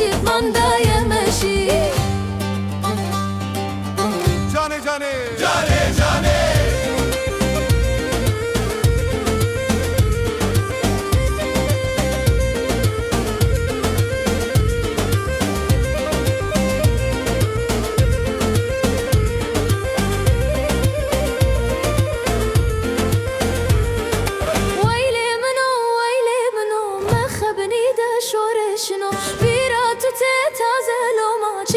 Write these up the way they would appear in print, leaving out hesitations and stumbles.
چیپ ماندای مشی جانه جانه جانه جانه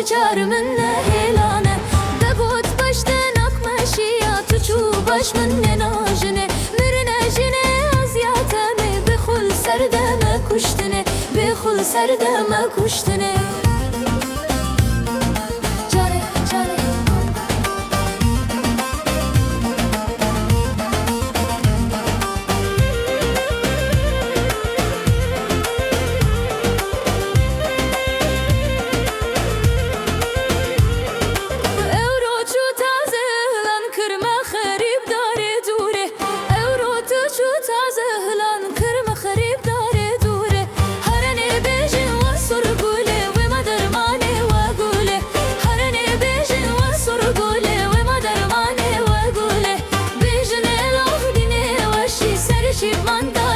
چار من هلانه دبوت باشتن اقمشیا تو چو باش من ناجنه مرنه جنه ازیاتنه بخل سردم کشتنه بخل سردم کشتنه Manda